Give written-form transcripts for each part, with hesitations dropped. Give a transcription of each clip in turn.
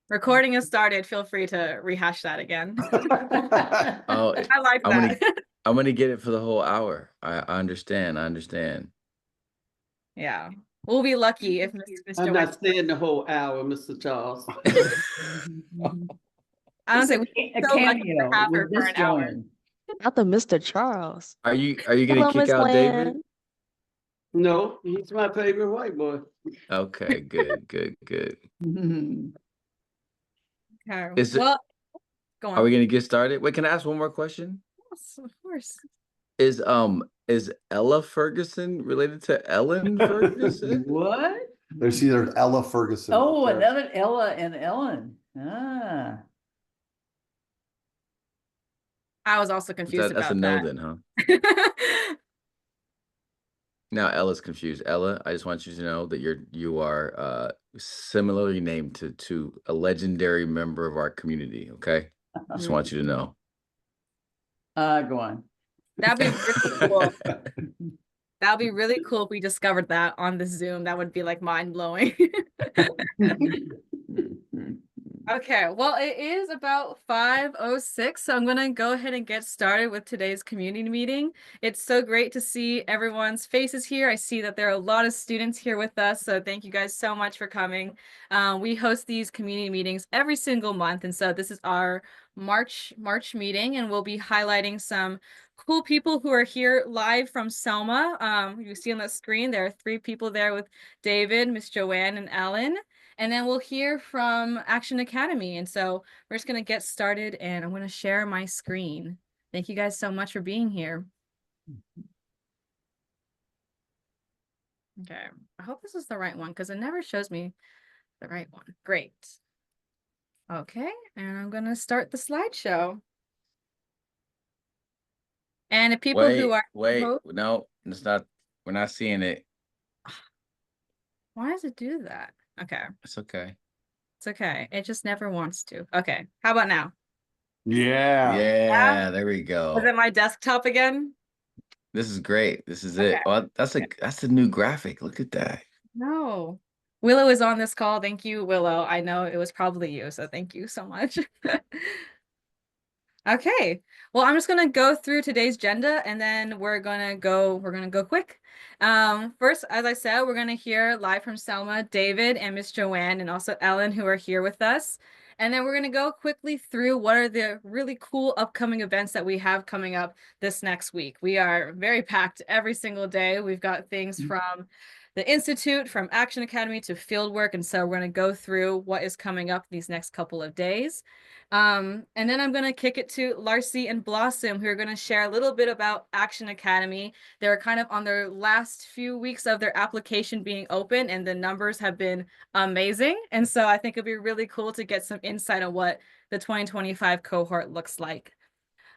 Recording has started. Feel free to rehash that again. Oh, I like I'm gonna that. I'm gonna get it for the whole hour. I understand. I understand. Yeah. We'll be lucky if Miss I'm Joanne. not staying the whole hour, Mr. Charles. I don't It's say we're a so lucky to cameo have her with for Miss an hour. Joanne. Not the Mr. Charles. Are you gonna Hello, kick Miss out David? Land. No, he's my favorite white boy. Okay, good. Okay. Is it Well, go are we on. gonna get started? Wait, can I ask one more question? Yes, of course. Is Ella Ferguson related to Ellen Ferguson? What? There's either Ella Ferguson. Oh, right there. another Ella and Ellen. Ah. I was also confused That's a about no that. then, huh? Now Ella's confused. Ella, I just want you to know that you are similarly named to a legendary member of our community, okay? Just want you to know. Go on. That'd be really cool. That'd be really cool if we discovered that on the Zoom. That would be like mind blowing. Okay, well, it is about 5:06, so I'm going to go ahead and get started with today's community meeting. It's so great to see everyone's faces here. I see that there are a lot of students here with us, so thank you guys so much for coming. We host these community meetings every single month, and so this is our March meeting, and we'll be highlighting some cool people who are here live from Selma. You see on the screen, there are 3 people there with David, Miss Joanne, and Ellen. And then we'll hear from Action Academy. And so we're just going to get started and I'm going to share my screen. Thank you guys so much for being here. Okay, I hope this is the right one because it never shows me the right one. Great. Okay, and I'm going to start the slideshow. And if people who are Wait, no, it's not. We're not seeing it. Why does it do that? Okay. It's okay. It's okay. It just never wants to. Okay. How about now? Yeah. Yeah, there we Is go. it my desktop again? This is great. This is Okay. it. Oh, that's a new graphic. Look at that. No. Willow is on this call. Thank you, Willow. I know it was probably you, so thank you so much. Okay. Well, I'm just gonna go through today's agenda and then we're gonna go quick. First, as I said, we're gonna hear live from Selma, David and Miss Joanne, and also Ellen, who are here with us. And then we're gonna go quickly through what are the really cool upcoming events that we have coming up this next week. We are very packed every single day. We've got things from the Institute, from Action Academy to Fieldwork. And so we're gonna go through what is coming up these next couple of days. And then I'm going to kick it to Larcy and Blossom, who are going to share a little bit about Action Academy. They're kind of on their last few weeks of their application being open, and the numbers have been amazing. And so I think it'd be really cool to get some insight on what the 2025 cohort looks like.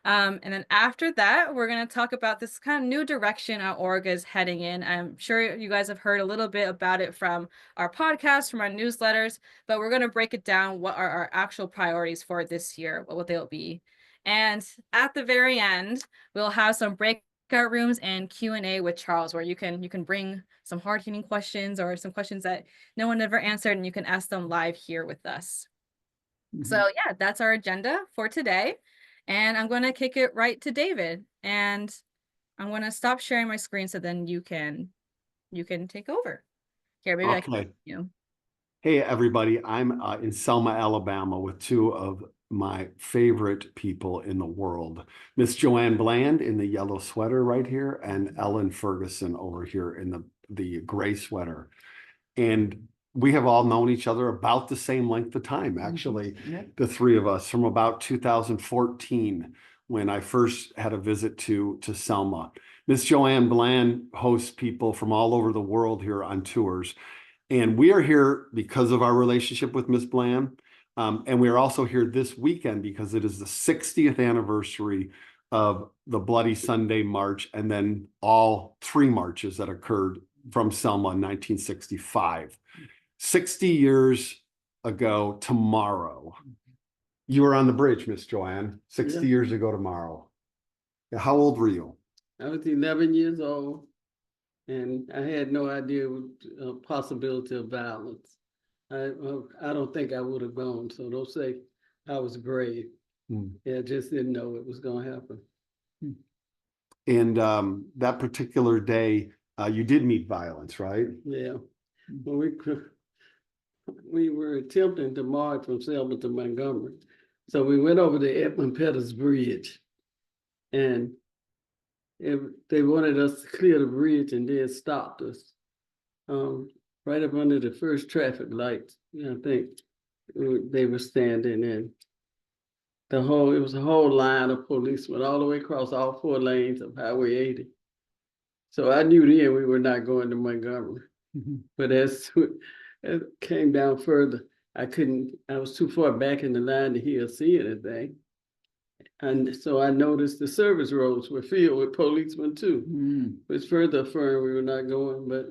And then after that, we're going to talk about this kind of new direction our org is heading in. I'm sure you guys have heard a little bit about it from our podcast, from our newsletters, but we're going to break it down. What are our actual priorities for this year? What they'll be. And at the very end, we'll have some breakout rooms and Q&A with Charles, where you can bring some hard-hitting questions or some questions that no one ever answered, and you can ask them live here with us. So yeah, that's our agenda for today. And I'm going to kick it right to David. And I'm going to stop sharing my screen so then you can take over. Here, maybe I can you. Hey, everybody. I'm in Selma, Alabama with 2 of my favorite people in the world. Miss Joanne Bland in the yellow sweater right here, and Ellen Ferguson over here in the gray sweater. And we have all known each other about the same length of time, actually, the 3 of us, from about 2014, when I first had a visit to Selma. Miss Joanne Bland hosts people from all over the world here on tours. And we are here because of our relationship with Miss Bland. And we are also here this weekend because it is the 60th anniversary of the Bloody Sunday March, and then all 3 marches that occurred from Selma in 1965. 60 years ago tomorrow. You were on the bridge, Miss Joanne, 60 years ago tomorrow. How old were you? I was 11 years old, and I had no idea the possibility of violence. I don't think I would have gone, so don't say I was brave. Yeah, I just didn't know it was gonna happen. And that particular day, you did meet violence, right? Yeah, well, we were attempting to march from Selma to Montgomery. So we went over the Edmund Pettus Bridge, and they wanted us to clear the bridge and then stopped us. Right up under the first traffic lights, I think they were standing in. It was a whole line of policemen all the way across all 4 lanes of Highway 80. So I knew then we were not going to Montgomery. But as it came down further, I was too far back in the line to see anything. And so I noticed the service roads were filled with policemen too, which further affirmed we were not going, but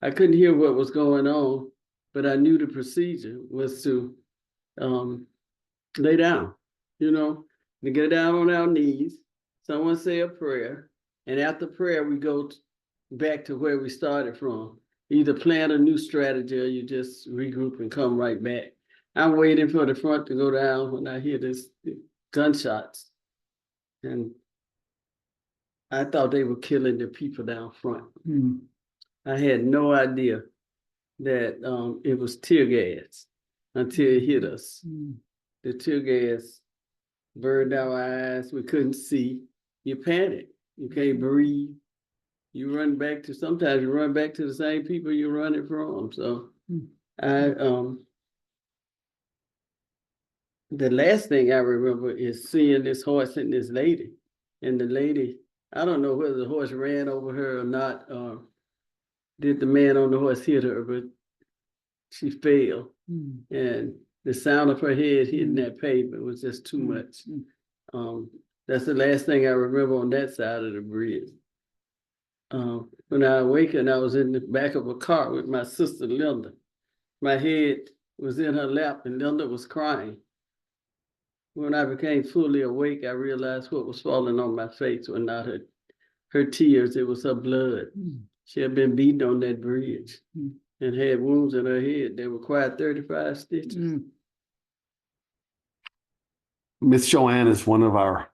I couldn't hear what was going on, but I knew the procedure was to lay down, to get down on our knees, someone say a prayer, and after prayer, we go back to where we started from. Either plan a new strategy or you just regroup and come right back. I'm waiting for the front to go down when I hear this gunshots. And I thought they were killing the people down front. I had no idea that it was tear gas until it hit us. The tear gas burned our eyes. We couldn't see. You panic. You can't breathe. Sometimes you run back to the same people you're running from. So the last thing I remember is seeing this horse and this lady. And the lady, I don't know whether the horse ran over her or not, did the man on the horse hit her, but she fell. And the sound of her head hitting that pavement was just too much. That's the last thing I remember on that side of the bridge. When I awakened, I was in the back of a car with my sister Linda. My head was in her lap and Linda was crying. When I became fully awake, I realized what was falling on my face were not her tears, it was her blood. She had been beaten on that bridge and had wounds in her head. They required 35 stitches. Miss Joanne is one of our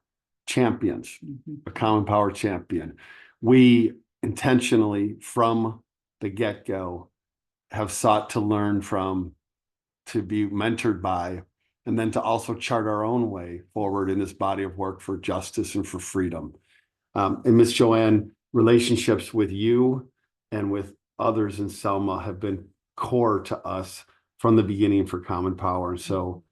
champions, a Common Power champion. We intentionally, from the get-go, have sought to learn from, to be mentored by, and then to also chart our own way forward in this body of work for justice and for freedom. And Miss Joanne, relationships with you and with others in Selma have been core to us from the beginning for Common Power. And so,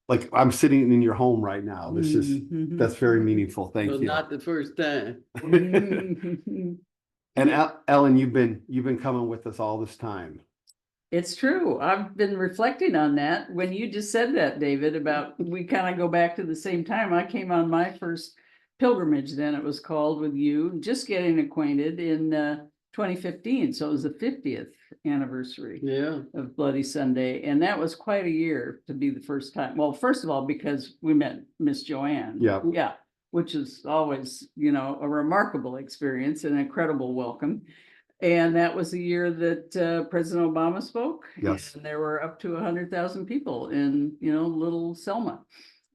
like, I'm sitting in your home right now. That's very meaningful. Thank you. Not the first time. And Ellen, you've been coming with us all this time. It's true. I've been reflecting on that. When you just said that, David, about we kind of go back to the same time. I came on my first pilgrimage, then it was called, with you, just getting acquainted in 2015. So it was the 50th anniversary of Bloody Sunday. And that was quite a year to be the first time. Well, first of all, because we met Miss Joanne. Yeah. Which is always, a remarkable experience, an incredible welcome. And that was the year that President Obama spoke. Yes. And there were up to 100,000 people in, little Selma.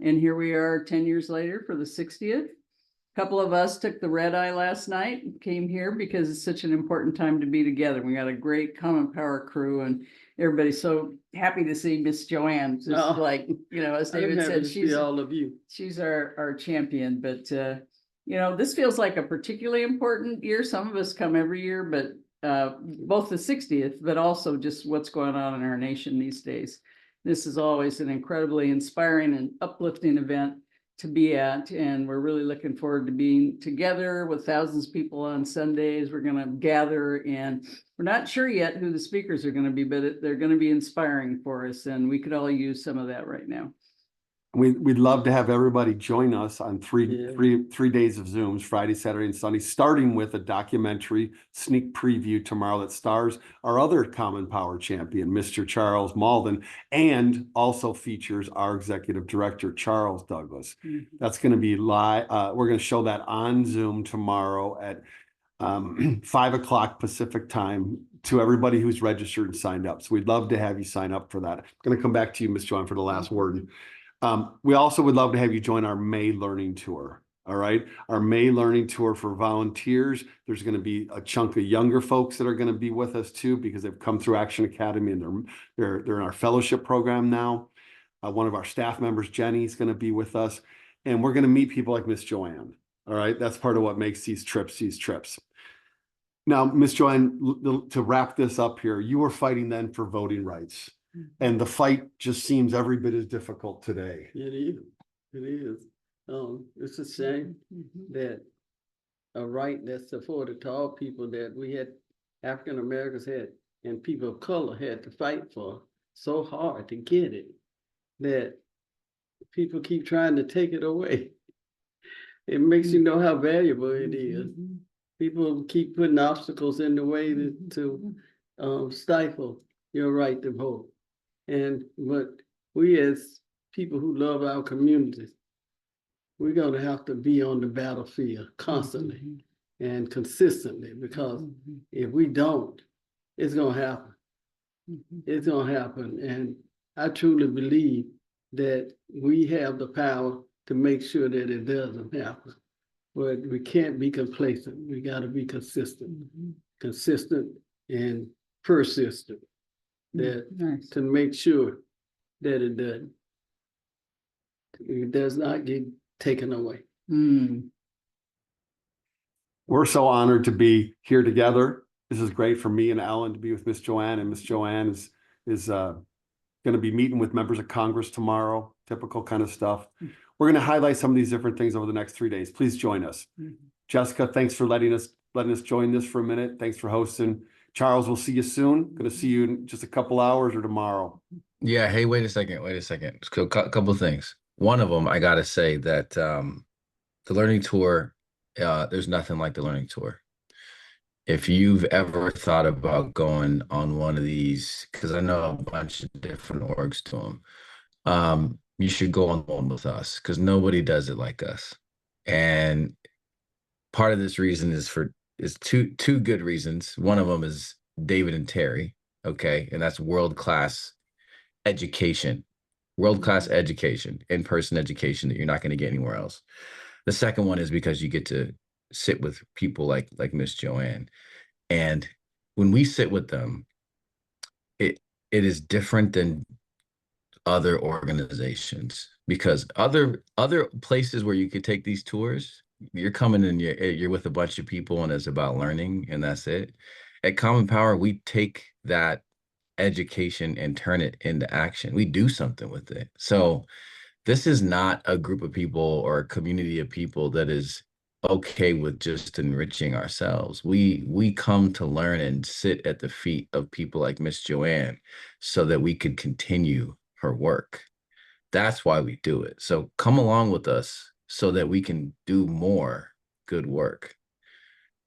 And here we are 10 years later for the 60th. A couple of us took the red eye last night, came here because it's such an important time to be together. We got a great Common Power crew and everybody's so happy to see Miss Joanne. Just as David said, she's our champion. But this feels like a particularly important year. Some of us come every year, but both the 60th, but also just what's going on in our nation these days. This is always an incredibly inspiring and uplifting event to be at, and we're really looking forward to being together with thousands of people on Sundays. We're going to gather, and we're not sure yet who the speakers are going to be, but they're going to be inspiring for us, and we could all use some of that right now. We'd love to have everybody join us on three days of Zooms, Friday, Saturday, and Sunday, starting with a documentary sneak preview tomorrow that stars our other Common Power champion, Mr. Charles Malden, and also features our executive director, Charles Douglas. That's going to be live. We're going to show that on Zoom tomorrow at 5 o'clock Pacific time to everybody who's registered and signed up. So we'd love to have you sign up for that. I'm going to come back to you, Ms. Joanne, for the last word. We also would love to have you join our May Learning Tour. All right. Our May Learning Tour for volunteers. There's going to be a chunk of younger folks that are going to be with us too, because they've come through Action Academy and they're in our fellowship program now. One of our staff members, Jenny, is going to be with us, and we're going to meet people like Miss Joanne. All right. That's part of what makes these trips. Now, Miss Joanne, to wrap this up here, you were fighting then for voting rights, and the fight just seems every bit as difficult today. It is. It is. It's a shame that a right that's afforded to all people that we had African Americans had and people of color had to fight for so hard to get it, that people keep trying to take it away. It makes you know how valuable it is. People keep putting obstacles in the way to stifle your right to vote. But we as people who love our communities, we're going to have to be on the battlefield constantly and consistently, because if we don't, it's going to happen. It's going to happen. And I truly believe that we have the power to make sure that it doesn't happen. But we can't be complacent. We got to be consistent and persistent, that to make sure that it does not get taken away. We're so honored to be here together. This is great for me and Ellen to be with Miss Joanne, and Miss Joanne is going to be meeting with members of Congress tomorrow, typical kind of stuff. We're going to highlight some of these different things over the next 3 days. Please join us. Jessica, thanks for letting us join this for a minute. Thanks for hosting. Charles, we'll see you soon. Going to see you in just a couple hours or tomorrow. Yeah. Hey, wait a second. So, couple of things. One of them, I got to say that the learning tour, there's nothing like the learning tour. If you've ever thought about going on one of these, because I know a bunch of different orgs to them, you should go on one with us, because nobody does it like us. And part of this reason is two good reasons. One of them is David and Terry, okay, and that's world-class education, in-person education that you're not going to get anywhere else. The second one is because you get to sit with people like Miss Joanne, and when we sit with them, it is different than other organizations, because other places where you could take these tours, you're coming in, you're with a bunch of people and it's about learning and that's it. At Common Power, we take that education and turn it into action. We do something with it. So this is not a group of people or a community of people that is okay with just enriching ourselves. We come to learn and sit at the feet of people like Miss Joanne so that we can continue her work. That's why we do it. So come along with us so that we can do more good work.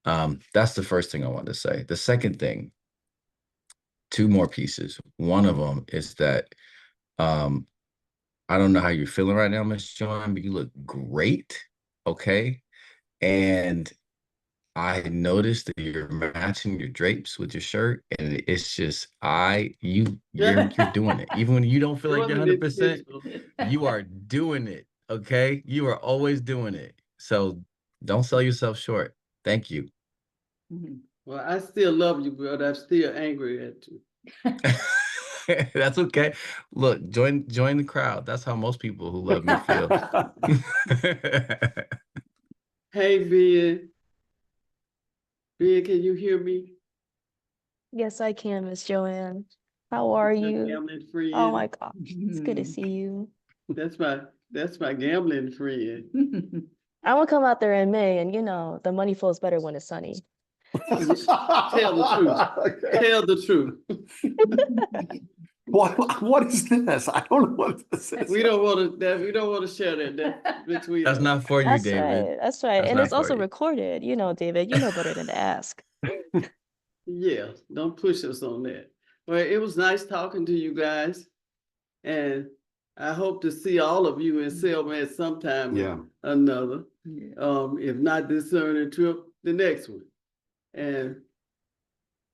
That's the first thing I wanted to say. The second thing, two more pieces. One of them is that I don't know how you're feeling right now, Miss Joanne, but you look great. Okay. And I noticed that you're matching your drapes with your shirt, and it's just you're doing it. Even when you don't feel like you're 100%, you are doing it. Okay. You are always doing it. So don't sell yourself short. Thank you. Well, I still love you, but I'm still angry at you. That's okay. Look, join the crowd. That's how most people who love me feel. Hey, Ben. Ben, can you hear me? Yes, I can, Miss Joanne. How are you? Gambling friend. Oh my gosh, it's good to see you. That's my gambling friend. I will come out there in May, and the money flows better when it's sunny. Tell the truth. Tell the truth. What is this? I don't know what this is. We don't want to share that between That's us. not for you, That's David. right. That's right. That's And not it's also for you. recorded. David, you know better than to ask. Yeah, don't push us on that. Well, it was nice talking to you guys, and I hope to see all of you in Selma at some time or another. If not this learning trip, the next one. And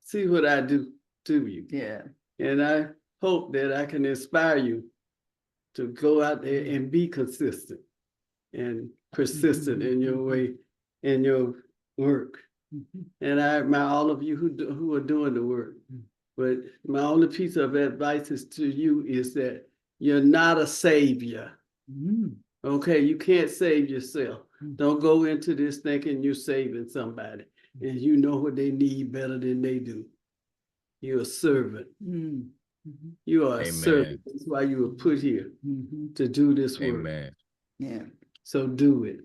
see what I do to you. Yeah. And I hope that I can inspire you to go out there and be consistent and persistent in your way, in your work. And I admire all of you who are doing the work. But my only piece of advice is to you is that you're not a savior. Okay, you can't save yourself. Don't go into this thinking you're saving somebody and you know what they need better than they do. You're a servant. You are a servant. That's why you were put here to do this work. Amen. Yeah. So do it.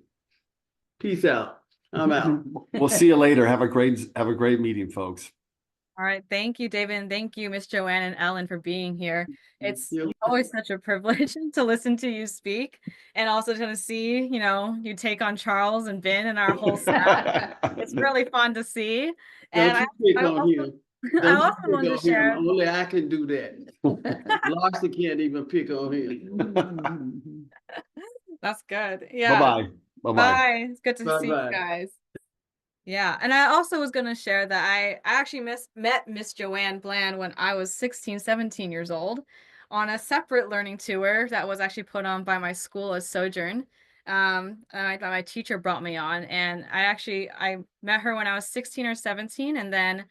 Peace out. I'm out. We'll see you later. Have a great meeting, folks. All right. Thank you, David. And thank you, Miss Joanne and Ellen, for being here. It's Yep. always such a privilege to listen to you speak and also to see, you take on Charles and Ben and our whole staff. It's really fun to see. And Don't you pick I on also, him. I Don't also you wanted pick to on him. share. Only I can do that. Larcy can't even pick on him. That's good. Yeah. Bye-bye. Bye-bye. Bye. It's good to see you Bye-bye. guys. Yeah, and I also was going to share that I actually met Miss Joanne Bland when I was 16, 17 years old on a separate learning tour that was actually put on by my school as Sojourn. My teacher brought me on, and I met her when I was 16 or 17, and then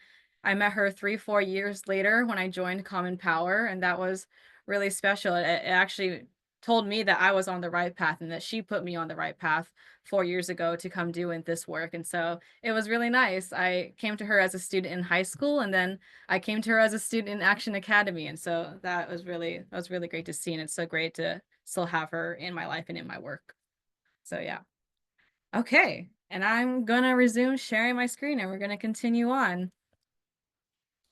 I met her 3-4 years later when I joined Common Power, and that was really special. It actually told me that I was on the right path and that she put me on the right path 4 years ago to come doing this work. And so it was really nice. I came to her as a student in high school, and then I came to her as a student in Action Academy. And so that was really great to see. And it's so great to still have her in my life and in my work. So yeah. Okay. And I'm gonna resume sharing my screen and we're gonna continue on.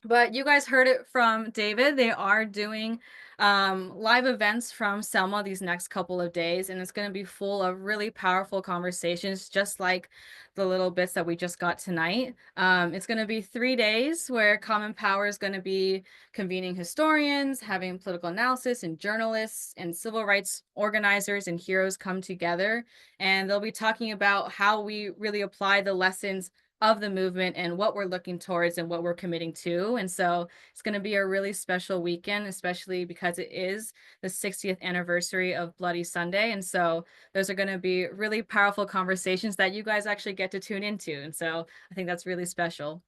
But you guys heard it from David. They are doing live events from Selma these next couple of days, and it's going to be full of really powerful conversations, just like the little bits that we just got tonight. It's going to be 3 days where Common Power is going to be convening historians, having political analysis and journalists and civil rights organizers and heroes come together, and they'll be talking about how we really apply the lessons of the movement and what we're looking towards and what we're committing to. And so it's going to be a really special weekend, especially because it is the 60th anniversary of Bloody Sunday. And so those are going to be really powerful conversations that you guys actually get to tune into. And so I think that's really special.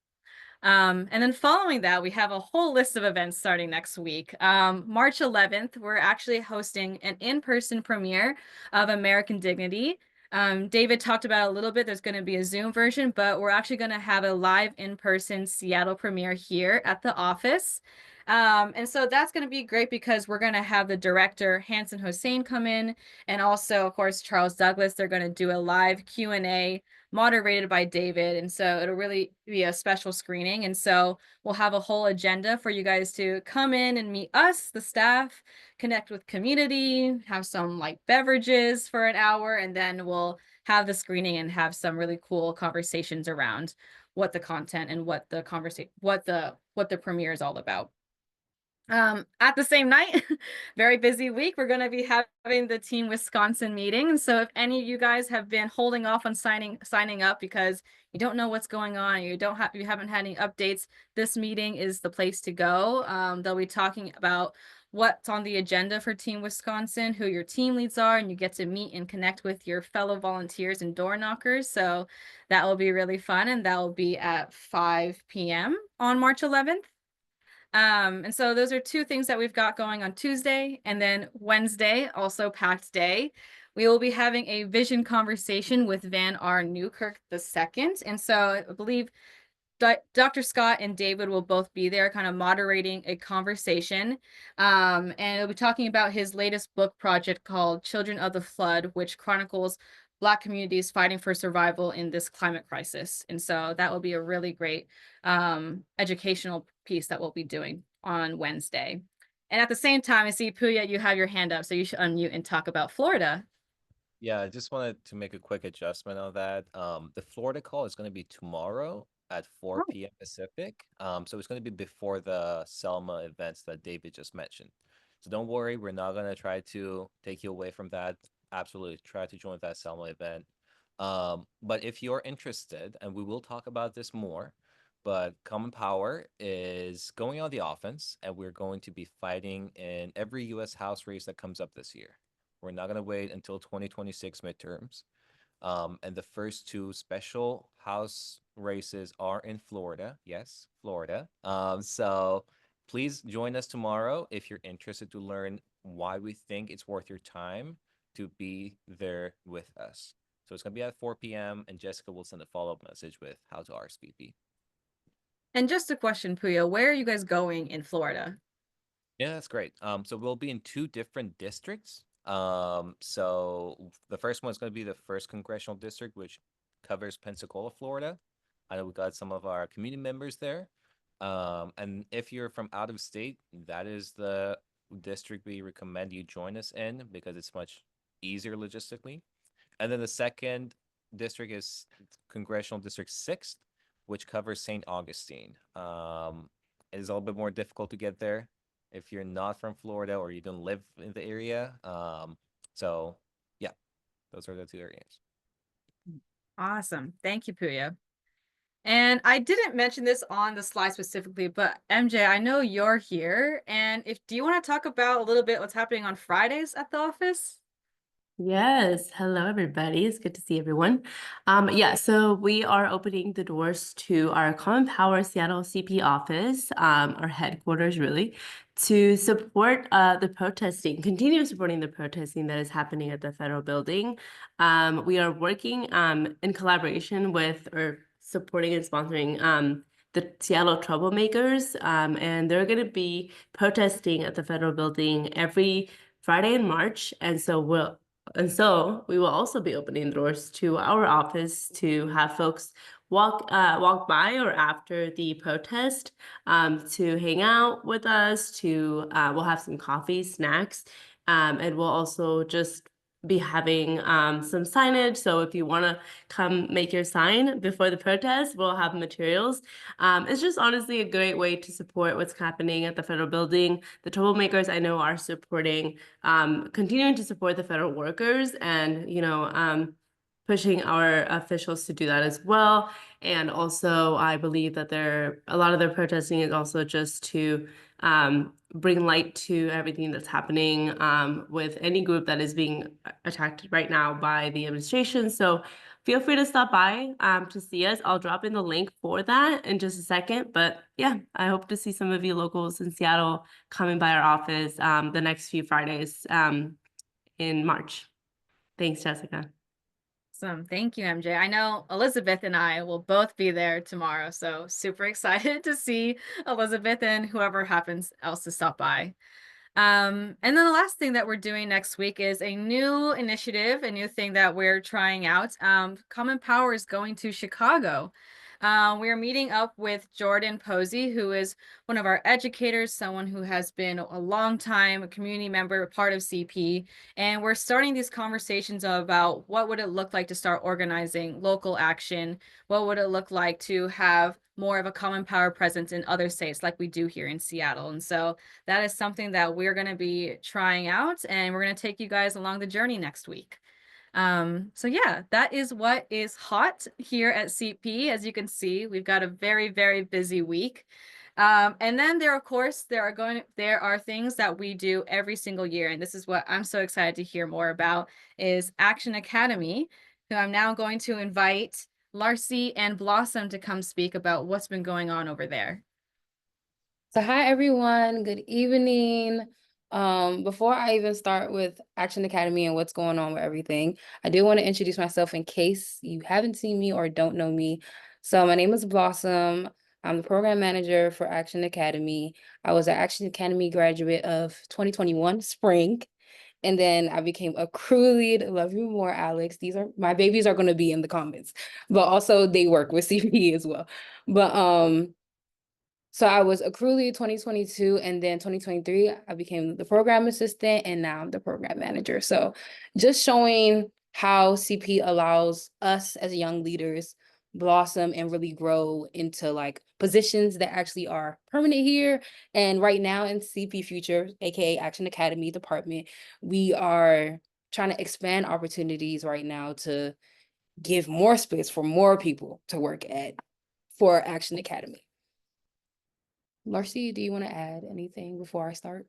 And then following that, we have a whole list of events starting next week. March 11th, we're actually hosting an in-person premiere of American Dignity. David talked about a little bit, there's going to be a Zoom version, but we're actually going to have a live in-person Seattle premiere here at the office. And so that's going to be great because we're going to have the director Hanson Hossein come in, and also, of course, Charles Douglas. They're going to do a live Q&A moderated by David. And so it'll really be a special screening. And so we'll have a whole agenda for you guys to come in and meet us, the staff, connect with community, have some like beverages for an hour, and then we'll have the screening and have some really cool conversations around what the content and what the premiere is all about. At the same night, very busy week, we're going to be having the Team Wisconsin meeting. And so if any of you guys have been holding off on signing up because you don't know what's going on, you haven't had any updates, this meeting is the place to go. They'll be talking about what's on the agenda for Team Wisconsin, who your team leads are, and you get to meet and connect with your fellow volunteers and door knockers. So that will be really fun, and that will be at 5 p.m. on March 11th. And so those are two things that we've got going on Tuesday, and then Wednesday, also packed day. We will be having a vision conversation with Van R. Newkirk II. And so I believe Dr. Scott and David will both be there kind of moderating a conversation. And it'll be talking about his latest book project called Children of the Flood, which chronicles Black communities fighting for survival in this climate crisis. And so that will be a really great educational piece that we'll be doing on Wednesday. And at the same time, I see Puya, you have your hand up, so you should unmute and talk about Florida. Yeah, I just wanted to make a quick adjustment on that. The Florida call is going to be tomorrow at 4 p.m. Pacific. So it's going to be before the Selma events that David just mentioned. So don't worry, we're not going to try to take you away from that. Absolutely, try to join that Selma event. But if you're interested, and we will talk about this more, but Common Power is going on the offense, and we're going to be fighting in every U.S. House race that comes up this year. We're not going to wait until 2026 midterms. And the first two special House races are in Florida. Yes, Florida. So please join us tomorrow if you're interested to learn why we think it's worth your time to be there with us. So it's going to be at 4 p.m. and Jessica will send a follow-up message with how to RSVP. And just a question, Puya, where are you guys going in Florida? Yeah, that's great. So we'll be in 2 different districts. So the first one is going to be the first congressional district, which covers Pensacola, Florida. I know we got some of our community members there. And if you're from out of state, that is the district we recommend you join us in because it's much easier logistically. And then the second district is Congressional District 6, which covers St. Augustine. It is a little bit more difficult to get there if you're not from Florida or you don't live in the area. So yeah, those are the 2 areas. Awesome. Thank you, Puya. And I didn't mention this on the slide specifically, but MJ, I know you're here. And do you want to talk about a little bit what's happening on Fridays at the office? Yes, hello everybody. It's good to see everyone. Yeah, so we are opening the doors to our Common Power Seattle CP office, our headquarters really, to support the protesting, continue supporting the protesting that is happening at the federal building. We are working in collaboration with or supporting and sponsoring the Seattle Troublemakers, and they're going to be protesting at the federal building every Friday in March, and so we will also be opening the doors to our office to have folks walk by or after the protest to hang out with us. We'll have some coffee, snacks, and we'll also just be having some signage. So if you want to come make your sign before the protest, we'll have materials. It's just honestly a great way to support what's happening at the federal building. The Troublemakers I know are supporting, continuing to support the federal workers and, pushing our officials to do that as well. And also I believe that a lot of their protesting is also just to bring light to everything that's happening with any group that is being attacked right now by the administration. So feel free to stop by to see us. I'll drop in the link for that in just a second. But yeah, I hope to see some of you locals in Seattle coming by our office the next few Fridays in March. Thanks, Jessica. Awesome. Thank you, MJ. I know Elizabeth and I will both be there tomorrow, so super excited to see Elizabeth and whoever happens else to stop by. And then the last thing that we're doing next week is a new initiative, a new thing that we're trying out. Common Power is going to Chicago. We are meeting up with Jordan Posey, who is one of our educators, someone who has been a long time community member, part of CP. And we're starting these conversations about what would it look like to start organizing local action? What would it look like to have more of a Common Power presence in other states like we do here in Seattle? And so that is something that we're going to be trying out, and we're going to take you guys along the journey next week. So yeah, that is what is hot here at CP. As you can see, we've got a very, very busy week. And then there are things that we do every single year. And this is what I'm so excited to hear more about is Action Academy, who I'm now going to invite Larcy and Blossom to come speak about what's been going on over there. So hi everyone, good evening. Before I even start with Action Academy and what's going on with everything, I do want to introduce myself in case you haven't seen me or don't know me. So my name is Blossom. I'm the program manager for Action Academy. I was an Action Academy graduate of 2021 spring. And then I became a crew lead. Love you more, Alex. My babies are going to be in the comments, but also they work with CP as well. But so I was a crew lead 2022, and then 2023, I became the program assistant, and now I'm the program manager. So just showing how CP allows us as young leaders blossom and really grow into like positions that actually are permanent here. And right now in CP Future, aka Action Academy department, we are trying to expand opportunities right now to give more space for more people to work at for Action Academy. Larcy, do you want to add anything before I start?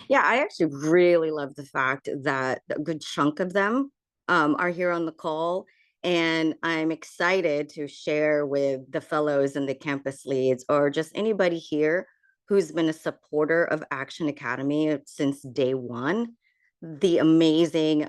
Yeah, I actually really love the fact that a good chunk of them are here on the call. And I'm excited to share with the fellows and the campus leads, or just anybody here who's been a supporter of Action Academy since day one, the amazing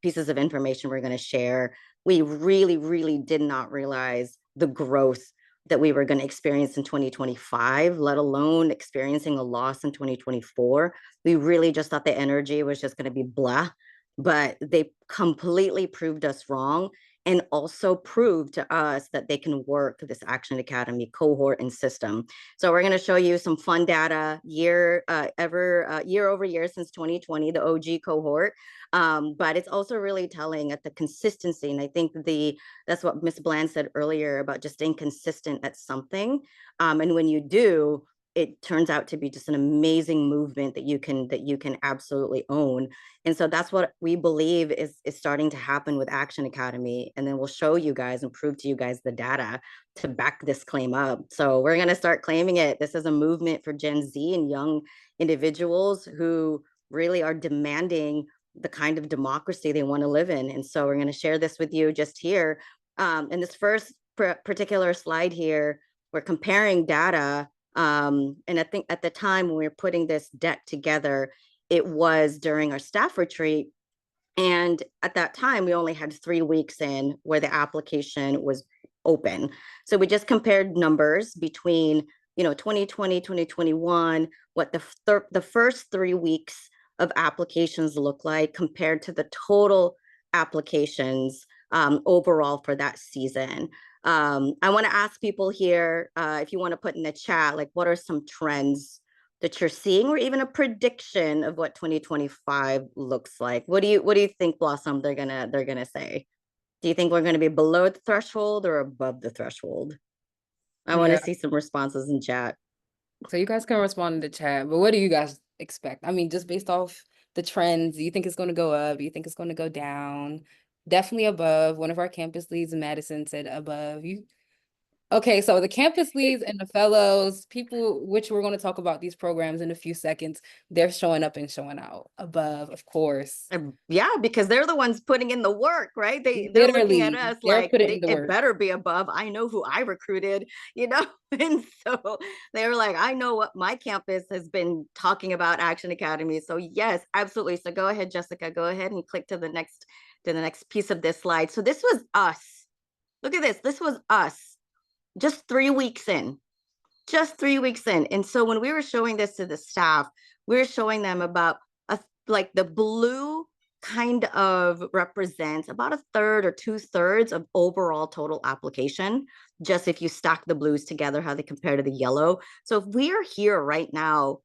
pieces of information we're going to share. We really, really did not realize the growth that we were going to experience in 2025, let alone experiencing a loss in 2024. We really just thought the energy was just going to be blah, but they completely proved us wrong, and also proved to us that they can work this Action Academy cohort and system. So we're going to show you some fun data year over year since 2020, the OG cohort. But it's also really telling at the consistency. And I think that's what Ms. Bland said earlier about just staying consistent at something. And when you do, it turns out to be just an amazing movement that you can absolutely own. And so that's what we believe is starting to happen with Action Academy. And then we'll show you guys and prove to you guys the data to back this claim up. So we're going to start claiming it. This is a movement for Gen Z and young individuals who really are demanding the kind of democracy they want to live in. And so we're going to share this with you just here. In this first particular slide here, we're comparing data. And I think at the time when we were putting this deck together, it was during our staff retreat. And at that time, we only had 3 weeks in where the application was open. So we just compared numbers between 2020, 2021, what the first 3 weeks of applications look like compared to the total applications overall for that season. I want to ask people here, if you want to put in the chat, like, what are some trends that you're seeing, or even a prediction of what 2025 looks like? What do you think, Blossom, they're gonna say? Do you think we're gonna be below the threshold or above the threshold? I want to see some responses in chat. So you guys can respond in the chat, but what do you guys expect? I mean, just based off the trends, do you think it's going to go up? Do you think it's going to go down? Definitely above. One of our campus leads, Madison, said above. Okay, so the campus leads and the fellows, people, which we're going to talk about these programs in a few seconds, they're showing up and showing out above, of course. Yeah, because they're the ones putting in the work, right? They're looking at us like it better be above. I know who I recruited, and so they were like, I know what my campus has been talking about Action Academy. So yes, absolutely. So go ahead, Jessica, go ahead and click to the next piece of this slide. So this was us. Look at this. This was us. Just 3 weeks in, And so when we were showing this to the staff, we were showing them about like the blue kind of represents about 1/3 or 2/3 of overall total application. Just if you stack the blues together, how they compare to the yellow. So if we are here right now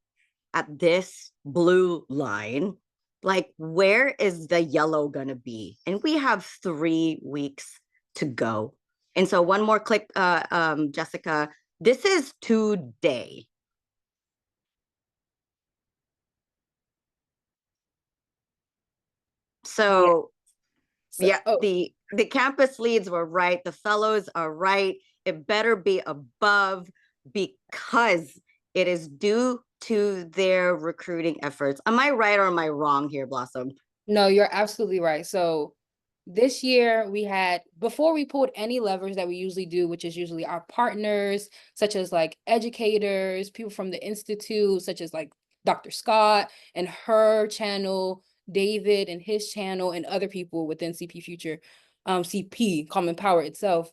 at this blue line, like, where is the yellow gonna be? And we have 3 weeks to go. And so one more click, Jessica, this is today. So yeah, the campus leads were right. The fellows are right. It better be above, because it is due to their recruiting efforts. Am I right or am I wrong here, Blossom? No, you're absolutely right. So this year we had, before we pulled any levers that we usually do, which is usually our partners, such as like educators, people from the Institute, such as like Dr. Scott and her channel, David and his channel, and other people within CP Future, CP, Common Power itself.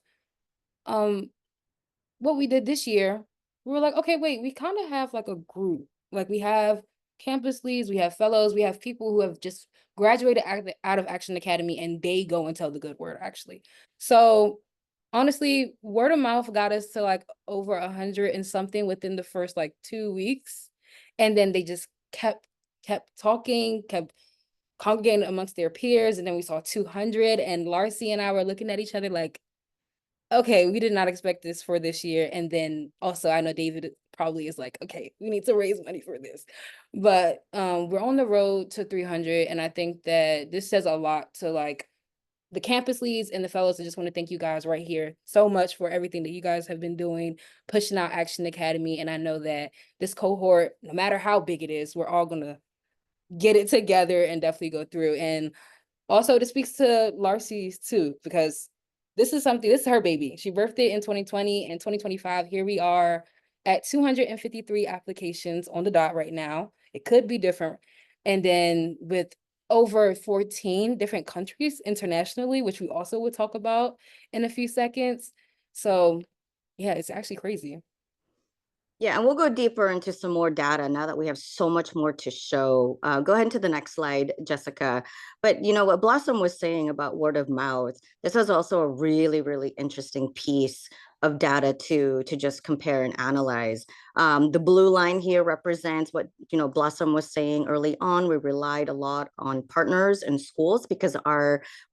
What we did this year, we were like, okay, wait, we kind of have like a group. Like, we have campus leads, we have fellows, we have people who have just graduated out of Action Academy, and they go and tell the good word, actually. So honestly, word of mouth got us to like over 100 and something within the first like 2 weeks. And then they just kept talking, kept congregating amongst their peers. And then we saw 200, and Larcy and I were looking at each other like, okay, we did not expect this for this year. And then also, I know David probably is like, okay, we need to raise money for this. But we're on the road to 300. And I think that this says a lot to like the campus leads and the fellows, I just want to thank you guys right here so much for everything that you guys have been doing, pushing out Action Academy. And I know that this cohort, no matter how big it is, we're all going to get it together and definitely go through. And also, this speaks to Larcy too, because this is her baby. She birthed it in 2020 and 2025. Here we are at 253 applications on the dot right now. It could be different. And then with over 14 different countries internationally, which we also will talk about in a few seconds. So yeah, it's actually crazy. Yeah, and we'll go deeper into some more data now that we have so much more to show. Go ahead to the next slide, Jessica. But you know what Blossom was saying about word of mouth, this was also a really, really interesting piece of data to just compare and analyze. The blue line here represents what Blossom was saying early on. We relied a lot on partners and schools because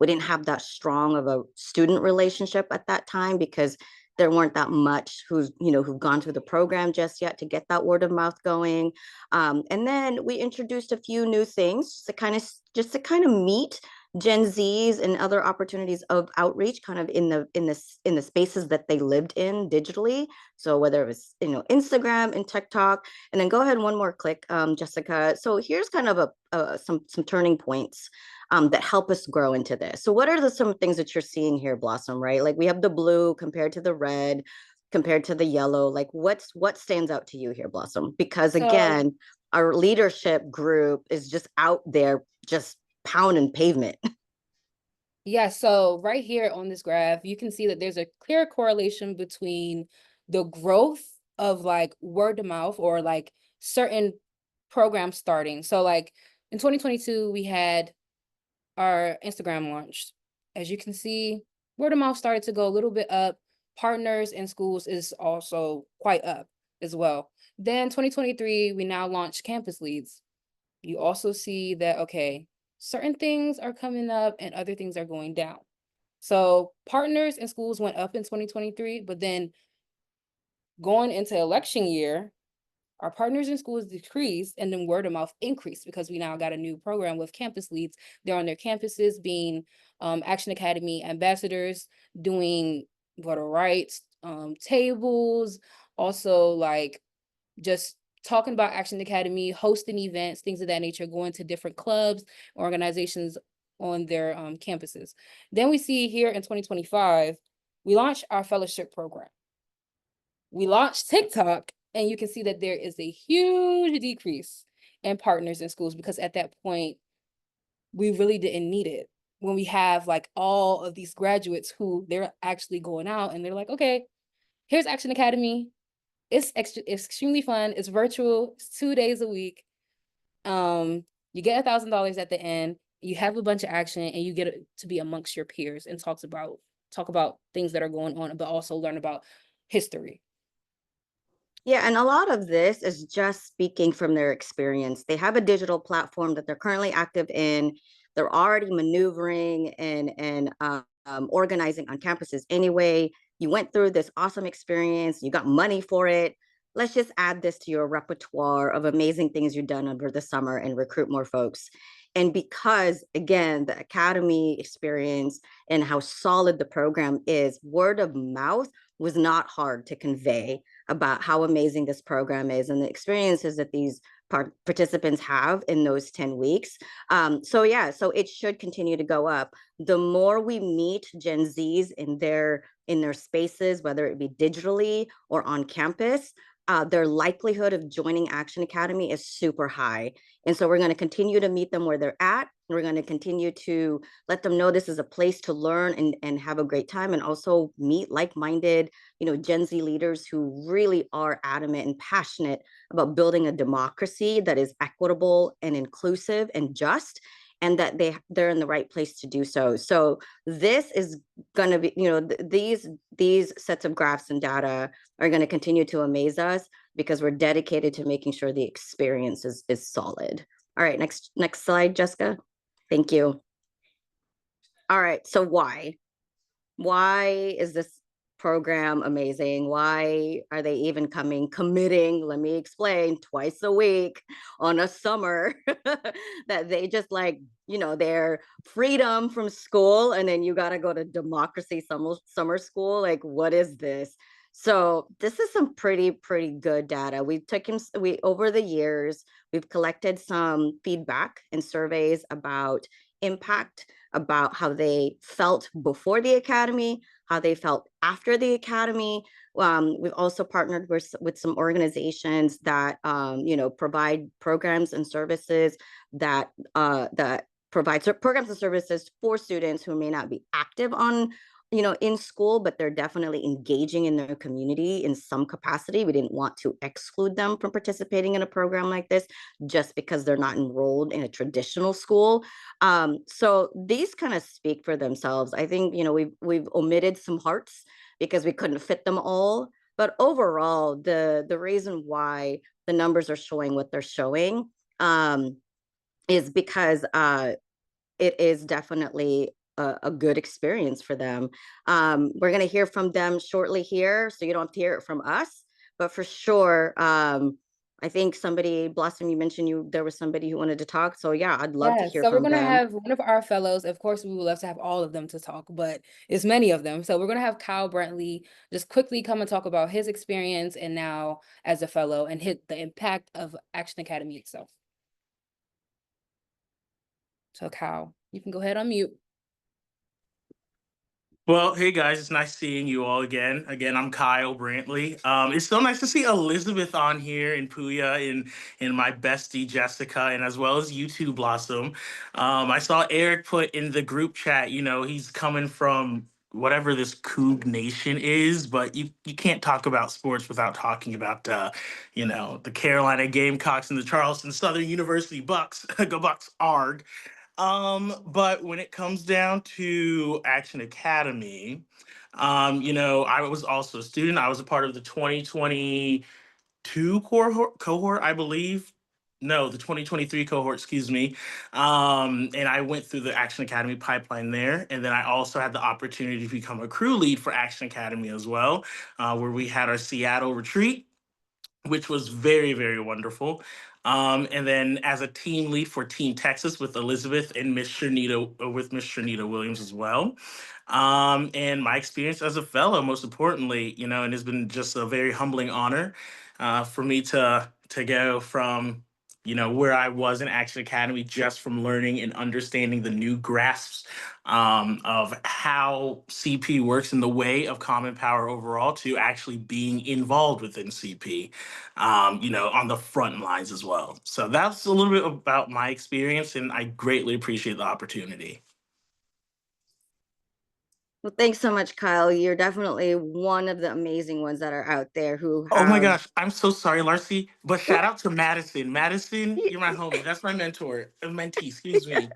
we didn't have that strong of a student relationship at that time, because there weren't that much who've gone through the program just yet to get that word of mouth going. And then we introduced a few new things to kind of meet Gen Zs and other opportunities of outreach kind of in the spaces that they lived in digitally. So whether it was Instagram and TikTok, and then go ahead one more click, Jessica. So here's kind of some turning points that help us grow into this. So what are some things that you're seeing here, Blossom, right? Like we have the blue compared to the red, compared to the yellow. Like what stands out to you here, Blossom? Because again, our leadership group is just out there just pounding pavement. Yeah, so right here on this graph, you can see that there's a clear correlation between the growth of like word of mouth or like certain programs starting. So like in 2022, we had our Instagram launched. As you can see, word of mouth started to go a little bit up. Partners in schools is also quite up as well. Then 2023, we now launched campus leads. You also see that, okay, certain things are coming up and other things are going down. So partners in schools went up in 2023, but then going into election year, our partners in schools decreased and then word of mouth increased because we now got a new program with campus leads. They're on their campuses being Action Academy ambassadors, doing voter rights tables, also like just talking about Action Academy, hosting events, things of that nature, going to different clubs, organizations on their campuses. Then we see here in 2025, we launched our fellowship program. We launched TikTok, and you can see that there is a huge decrease in partners in schools because at that point, we really didn't need it. When we have like all of these graduates who they're actually going out and they're like, okay, here's Action Academy. It's extremely fun. It's virtual. It's 2 days a week. You get $1,000 at the end. You have a bunch of action, and you get to be amongst your peers and talk about things that are going on, but also learn about history. Yeah, and a lot of this is just speaking from their experience. They have a digital platform that they're currently active in. They're already maneuvering and organizing on campuses anyway. You went through this awesome experience. You got money for it. Let's just add this to your repertoire of amazing things you've done over the summer and recruit more folks. And because, again, the academy experience and how solid the program is, word of mouth was not hard to convey about how amazing this program is and the experiences that these participants have in those 10 weeks. So it should continue to go up. The more we meet Gen Zs in their spaces, whether it be digitally or on campus, their likelihood of joining Action Academy is super high. And so we're going to continue to meet them where they're at. We're going to continue to let them know this is a place to learn and have a great time, and also meet like-minded, Gen Z leaders who really are adamant and passionate about building a democracy that is equitable and inclusive and just, and that they're in the right place to do so. So this is going to be, these sets of graphs and data are going to continue to amaze us because we're dedicated to making sure the experience is solid. All right, next slide, Jessica. Thank you. All right, so why is this program amazing? Why are they even committing, let me explain, twice a week on a summer that they just like, their freedom from school, and then you got to go to democracy summer school. Like, what is this? So this is some pretty good data. Over the years, we've collected some feedback and surveys about impact, about how they felt before the academy, how they felt after the academy. We've also partnered with some organizations that provide programs and services that provide programs and services for students who may not be active on in school, but they're definitely engaging in their community in some capacity. We didn't want to exclude them from participating in a program like this just because they're not enrolled in a traditional school. So these kind of speak for themselves. I think, we've omitted some hearts because we couldn't fit them all. But overall, the reason why the numbers are showing what they're showing is because it is definitely a good experience for them. We're going to hear from them shortly here, so you don't have to hear it from us. But for sure, I think Blossom, you mentioned there was somebody who wanted to talk. So yeah, I'd love to Yes, hear so we're from gonna them. have one of our fellows. Of course, we would love to have all of them to talk, but it's many of them. So we're gonna have Kyle Brantley just quickly come and talk about his experience and now as a fellow and hit the impact of Action Academy itself. So Kyle, you can go ahead on mute. Well, hey guys, it's nice seeing you all again. Again, I'm Kyle Brantley. It's so nice to see Elizabeth on here and Puya and my bestie Jessica, and as well as you too, Blossom. I saw Eric put in the group chat, he's coming from whatever this Coug Nation is, but you can't talk about sports without talking about the Carolina Gamecocks and the Charleston Southern University Bucks. Go Bucks, arg. But when it comes down to Action Academy, I was also a student. I was a part of the 2022 cohort, I believe. No, the 2023 cohort, excuse me. And I went through the Action Academy pipeline there. And then I also had the opportunity to become a crew lead for Action Academy as well, where we had our Seattle retreat, which was very, very wonderful. And then as a team lead for Team Texas with Elizabeth and Miss Shanita Williams as well. And my experience as a fellow, most importantly, and it's been just a very humbling honor for me to go from where I was in Action Academy, just from learning and understanding the new grasps of how CP works in the way of Common Power overall, to actually being involved within CP, on the front lines as well. So that's a little bit about my experience, and I greatly appreciate the opportunity. Well, thanks so much, Kyle. You're definitely one of the amazing ones that are out there who Oh my have. gosh, I'm so sorry, Larcy, but shout out to Madison. Madison, you're my homie. That's my mentee, excuse me.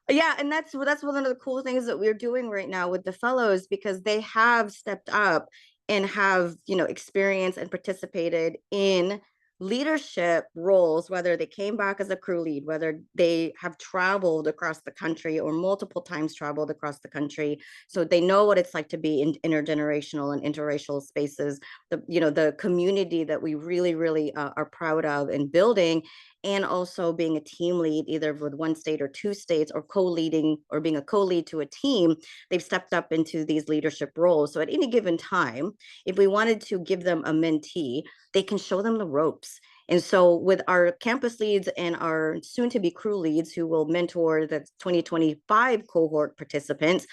Yeah, and that's one of the cool things that we're doing right now with the fellows, because they have stepped up and have experienced and participated in leadership roles, whether they came back as a crew lead, whether they have traveled across the country or multiple times traveled across the country. So they know what it's like to be in intergenerational and interracial spaces, the community that we really are proud of and building. And also being a team lead, either with one state or two states, or co-leading or being a co-lead to a team, they've stepped up into these leadership roles. So at any given time, if we wanted to give them a mentee, they can show them the ropes. And so with our campus leads and our soon-to-be crew leads who will mentor the 2025 cohort participants,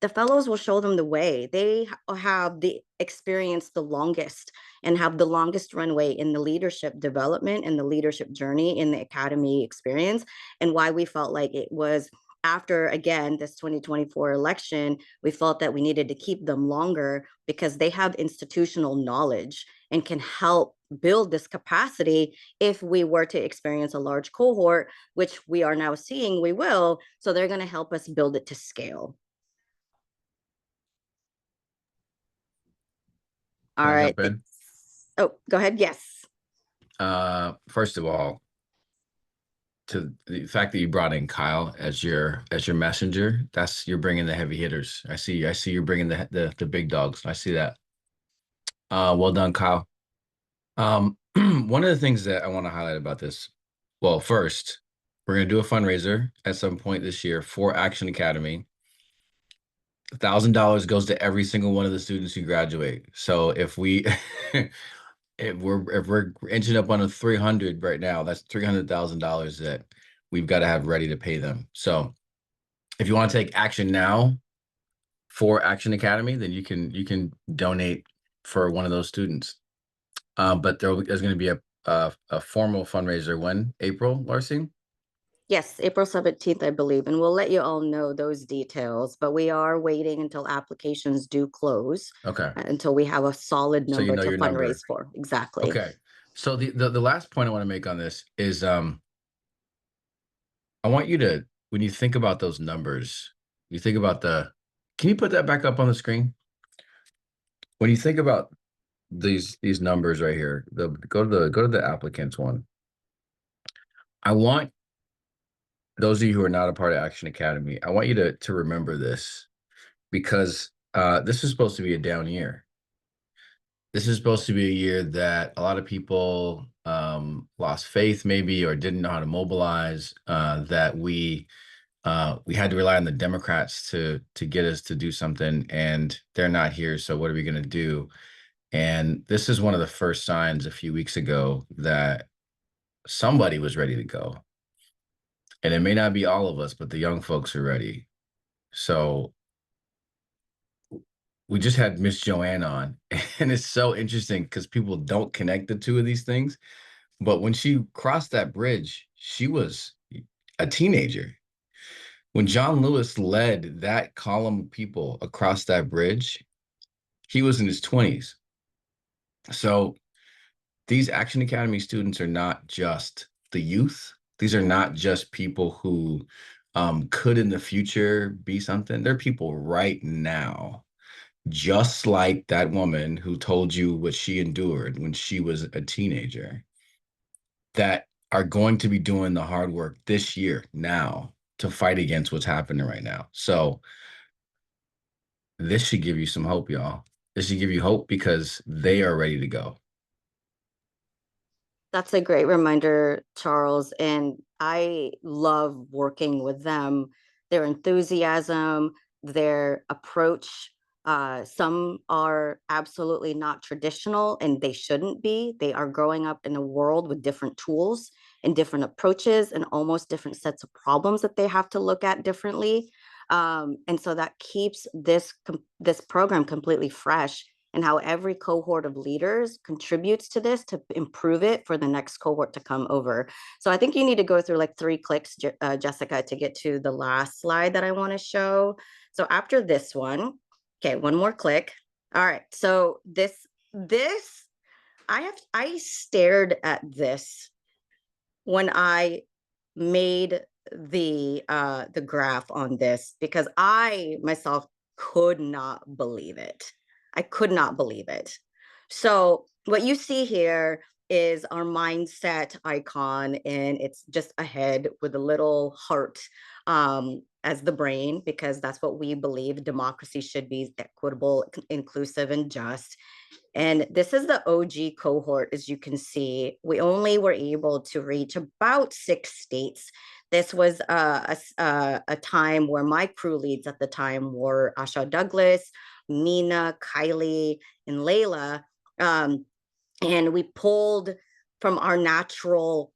the fellows will show them the way. They have the experience the longest and have the longest runway in the leadership development and the leadership journey in the academy experience. And why we felt like it was after, again, this 2024 election, we felt that we needed to keep them longer because they have institutional knowledge and can help build this capacity if we were to experience a large cohort, which we are now seeing we will. So they're going to help us build it to scale. All right. Oh, go ahead. Yes. First of all, to the fact that you brought in Kyle as your messenger. You're bringing the heavy hitters. I see you're bringing the big dogs. I see that. Well done, Kyle. One of the things that I want to highlight about this, well, first, we're going to do a fundraiser at some point this year for Action Academy. $1,000 goes to every single one of the students who graduate. So if we if we're inching up on a 300 right now, that's $300,000 that we've got to have ready to pay them. So if you want to take action now for Action Academy, then you can donate for one of those students. But there's going to be a formal fundraiser when? April, Larcy? Yes, April 17th, I believe, and we'll let you all know those details, but we are waiting until applications do close. Okay. Until we have a solid So you number know to your number. fundraise for. Exactly. Okay. So the last point I want to make on this is I want you to, when you think about those numbers, you think about can you put that back up on the screen? When you think about these numbers right here, go to the applicants one. I want those of you who are not a part of Action Academy, I want you to remember this, because this is supposed to be a down year. This is supposed to be a year that a lot of people lost faith maybe, or didn't know how to mobilize, that we had to rely on the Democrats to get us to do something, and they're not here. So what are we going to do? And this is one of the first signs a few weeks ago that somebody was ready to go. And it may not be all of us, but the young folks are ready. So we just had Miss Joanne on, and it's so interesting because people don't connect the two of these things. But when she crossed that bridge, she was a teenager. When John Lewis led that column of people across that bridge, he was in his 20s. So these Action Academy students are not just the youth. These are not just people who could in the future be something. They're people right now, just like that woman who told you what she endured when she was a teenager, that are going to be doing the hard work this year now to fight against what's happening right now. So this should give you some hope, y'all. This should give you hope because they are ready to go. That's a great reminder, Charles. And I love working with them. Their enthusiasm, their approach. Some are absolutely not traditional, and they shouldn't be. They are growing up in a world with different tools and different approaches and almost different sets of problems that they have to look at differently. And so that keeps this program completely fresh, and how every cohort of leaders contributes to this to improve it for the next cohort to come over. So I think you need to go through like 3 clicks, Jessica, to get to the last slide that I want to show. So after this one, okay, one more click. All right, so this I stared at this when I made the graph on this, because I myself could not believe it. I could not believe it. So what you see here is our mindset icon, and it's just a head with a little heart as the brain, because that's what we believe democracy should be: equitable, inclusive, and just. And this is the OG cohort. As you can see, we only were able to reach about 6 states. This was a time where my crew leads at the time were Asha Douglas, Nina, Kylie, and Layla. And we pulled from our natural,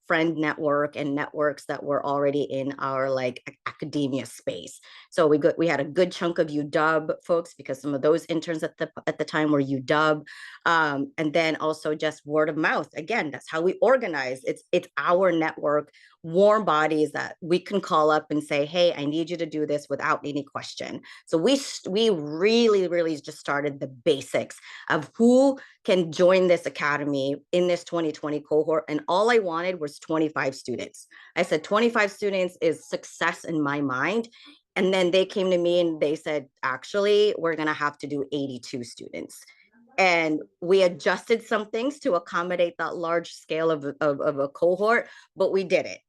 friend network and networks that were already in our like academia space. So we had a good chunk of UW folks, because some of those interns at the time were UW, and then also just word of mouth. Again, that's how we organize. It's our network, warm bodies that we can call up and say, hey, I need you to do this without any question. So we really just started the basics of who can join this academy in this 2020 cohort. And all I wanted was 25 students. I said 25 students is success in my mind. And then they came to me and they said, actually, we're going to have to do 82 students. And we adjusted some things to accommodate that large scale of a cohort, but we did it.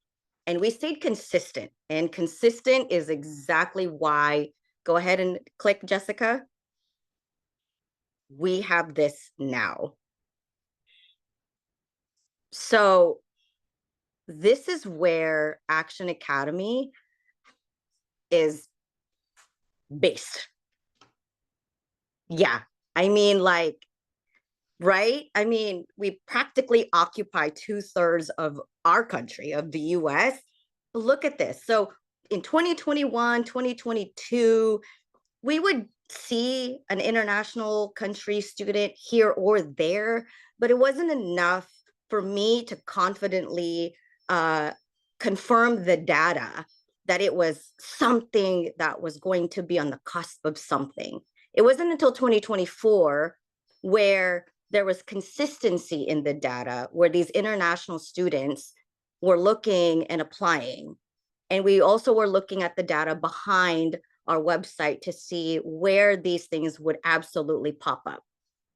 And we stayed consistent. And consistent is exactly why, go ahead and click, Jessica. We have this now. So this is where Action Academy is based. Yeah, I mean, like, right? I mean, we practically occupy 2/3 of our country, of the US. But look at this. So in 2021, 2022, we would see an international country student here or there, but it wasn't enough for me to confidently confirm the data that it was something that was going to be on the cusp of something. It wasn't until 2024 where there was consistency in the data, where these international students were looking and applying. And we also were looking at the data behind our website to see where these things would absolutely pop up,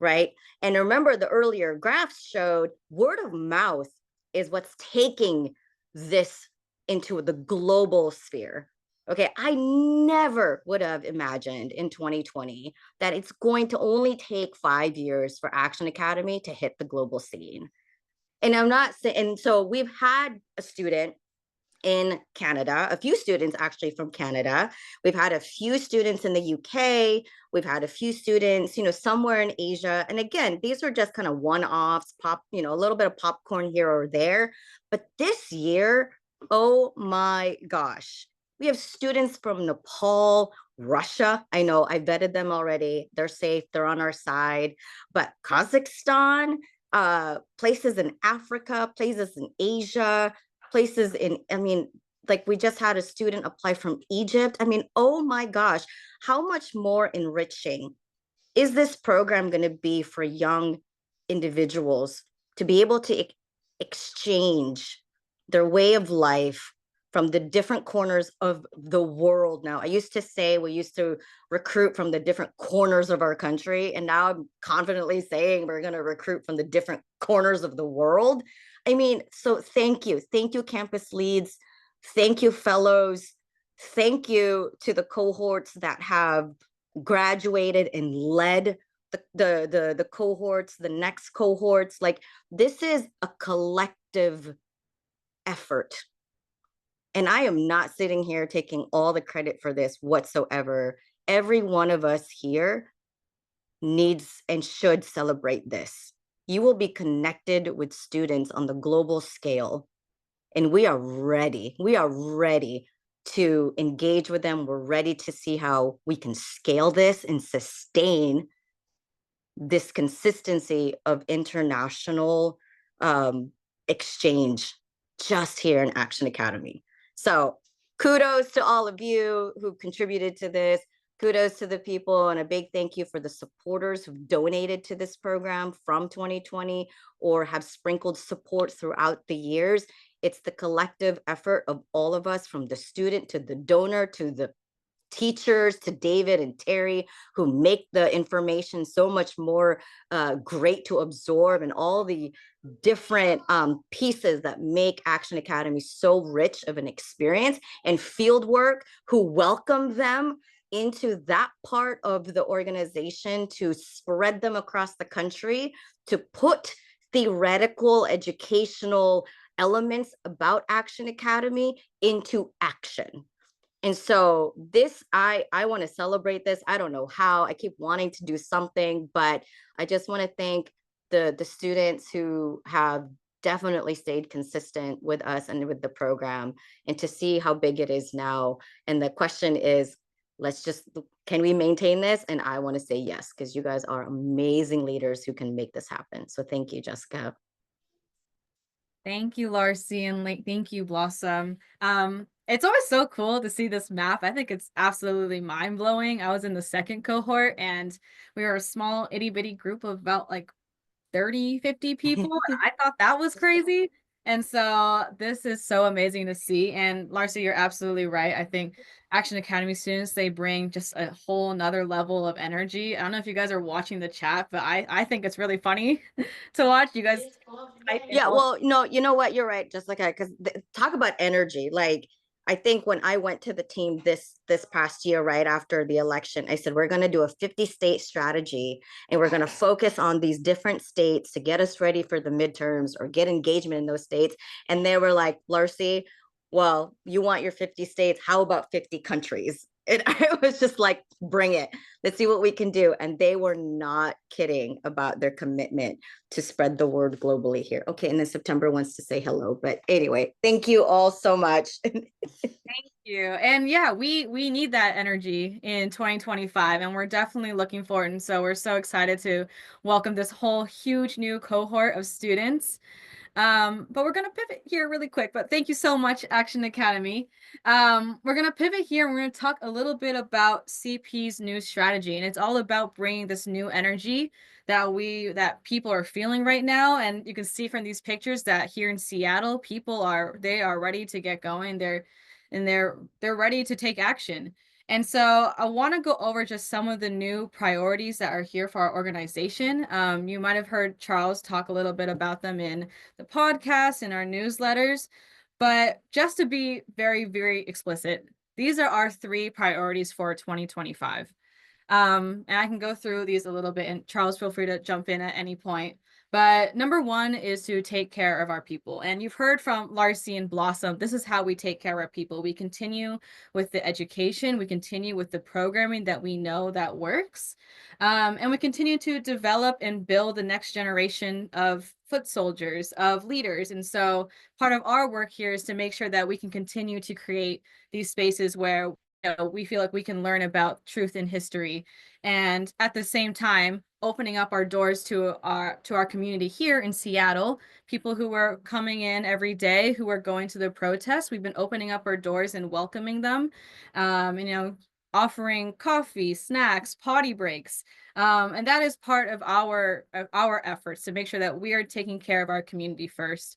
right? And remember, the earlier graphs showed word of mouth is what's taking this into the global sphere. Okay, I never would have imagined in 2020 that it's going to only take 5 years for Action Academy to hit the global scene. And I'm not saying, and so we've had a student in Canada, a few students actually from Canada. We've had a few students in the UK. We've had a few students, somewhere in Asia. And again, these are just kind of one-offs, a little bit of popcorn here or there. But this year, oh my gosh, we have students from Nepal, Russia. I know I vetted them already. They're safe. They're on our side. But Kazakhstan, places in Africa, places in Asia, places in, like we just had a student apply from Egypt. Oh my gosh, how much more enriching is this program going to be for young individuals to be able to exchange their way of life from the different corners of the world. Now, I used to say we used to recruit from the different corners of our country, and now I'm confidently saying we're going to recruit from the different corners of the world. So thank you. Thank you, campus leads. Thank you, fellows. Thank you to the cohorts that have graduated and led the cohorts, the next cohorts. Like, this is a collective effort. And I am not sitting here taking all the credit for this whatsoever. Every one of us here needs and should celebrate this. You will be connected with students on the global scale, and we are ready. We are ready to engage with them. We're ready to see how we can scale this and sustain this consistency of international exchange just here in Action Academy. So kudos to all of you who contributed to this. Kudos to the people, and a big thank you for the supporters who've donated to this program from 2020 or have sprinkled support throughout the years. It's the collective effort of all of us, from the student to the donor to the teachers to David and Terry, who make the information so much more great to absorb, and all the different pieces that make Action Academy so rich of an experience, and Fieldwork, who welcome them into that part of the organization to spread them across the country, to put theoretical educational elements about Action Academy into action. And so this, I want to celebrate this. I don't know how. I keep wanting to do something, but I just want to thank the students who have definitely stayed consistent with us and with the program, and to see how big it is now. And the question is, can we maintain this? And I want to say yes, because you guys are amazing leaders who can make this happen. So thank you, Jessica. Thank you, Larcy, and thank you, Blossom. It's always so cool to see this map. I think it's absolutely mind-blowing. I was in the second cohort, and we were a small itty bitty group of about like 30, 50 people. And I thought that was crazy. And so this is so amazing to see. And Larcy, you're absolutely right. I think Action Academy students, they bring just a whole nother level of energy. I don't know if you guys are watching the chat, but I think it's really funny to watch. You guys type in Yeah, all. well, no, you know what? You're right. Just like because talk about energy. Like I think when I went to the team this past year, right after the election, I said we're going to do a 50-state strategy, and we're going to focus on these different states to get us ready for the midterms or get engagement in those states. And they were like, Larcy, well, you want your 50 states? How about 50 countries? And I was just like, bring it. Let's see what we can do. And they were not kidding about their commitment to spread the word globally here. Okay, and then September wants to say hello. But anyway, thank you all so much. Thank you. And yeah, we need that energy in 2025, and we're definitely looking forward. And so we're so excited to welcome this whole huge new cohort of students. But we're going to pivot here really quick, but thank you so much, Action Academy. We're going to pivot here and we're going to talk a little bit about CP's new strategy. And it's all about bringing this new energy that people are feeling right now. And you can see from these pictures that here in Seattle, they are ready to get going. They're ready to take action. And so I want to go over just some of the new priorities that are here for our organization. You might have heard Charles talk a little bit about them in the podcast and our newsletters. But just to be very, very explicit, these are our 3 priorities for 2025. And I can go through these a little bit, and Charles, feel free to jump in at any point. But number 1 is to take care of our people. And you've heard from Larcy and Blossom, this is how we take care of our people. We continue with the education, we continue with the programming that we know that works. And we continue to develop and build the next generation of foot soldiers, of leaders. And so part of our work here is to make sure that we can continue to create these spaces where we feel like we can learn about truth in history, and at the same time opening up our doors to our community here in Seattle, people who are coming in every day, who are going to the protests. We've been opening up our doors and welcoming them, offering coffee, snacks, potty breaks, and that is part of our efforts to make sure that we are taking care of our community first,